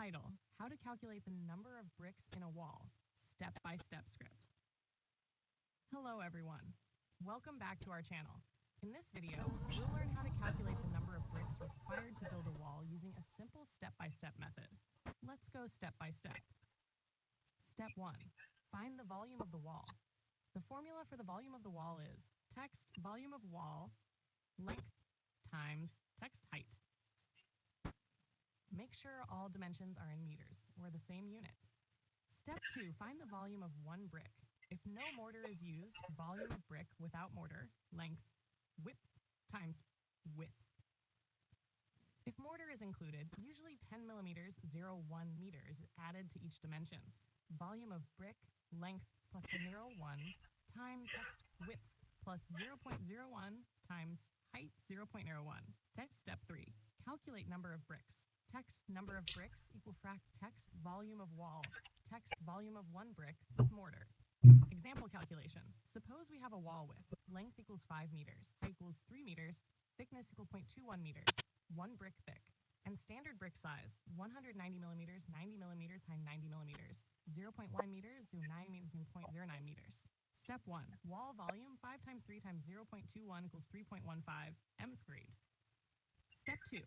Title: How to Calculate the Number of Bricks in a Wall, Step-by-Step Script. Hello everyone. Welcome back to our channel. In this video, we'll learn how to calculate the number of bricks required to build a wall using a simple step-by-step method. Let's go step by step. Step 1. Find the volume of the wall. The formula for the volume of the wall is text volume of wall length times text height. Make sure all dimensions are in meters, or the same unit. Step 2. Find the volume of one brick. If no mortar is used, volume of brick without mortar, length, width times width. If mortar is included, usually 10 millimeters, 0.1 meters added to each dimension. Volume of brick, length plus 0.1 times text width plus 0.01 times height 0.01. Text step 3. Calculate number of bricks. Text number of bricks equals frac text volume of wall. Text volume of one brick with mortar. Example calculation. Suppose we have a wall width. Length equals 5 meters. Height equals 3 meters. Thickness equals 0.21 meters. 1 brick thick. And standard brick size, 190 millimeters, 90 millimeters times 90 millimeters. 0.1 meters, 0.9 meters, 0.09 meters. Step 1. Wall volume, 5 times 3 times 0.21 equals 3.15 m squared. Step 2.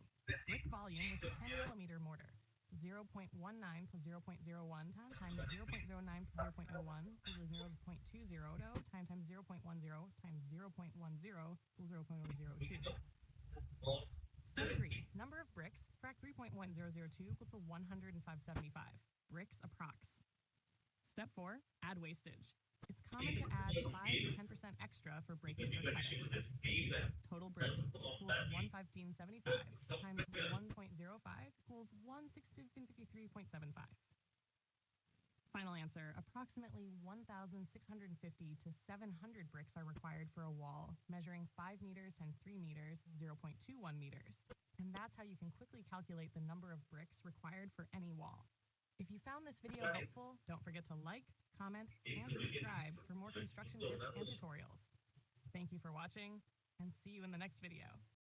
Brick volume with 10 millimeter mortar. 0.19 plus 0.01 times 0.09 plus 0.01 equals 0.20 times 0.10 times 0.10 equals 0.002. Step 3. Number of bricks. Frac 3.1002 equals to 105.75. Bricks approx. Step 4. Add wastage. It's common to add 5 to 10% extra for breakage or cutting. Total bricks equals 115.75 times 1.05 equals 11653.75. Final answer, approximately 1,650 to 700 bricks are required for a wall, measuring 5 meters times 3 meters, 0.21 meters. And that's how you can quickly calculate the number of bricks required for any wall. If you found this video helpful, don't forget to like, comment, and subscribe for more construction tips and tutorials. Thank you for watching, and see you in the next video.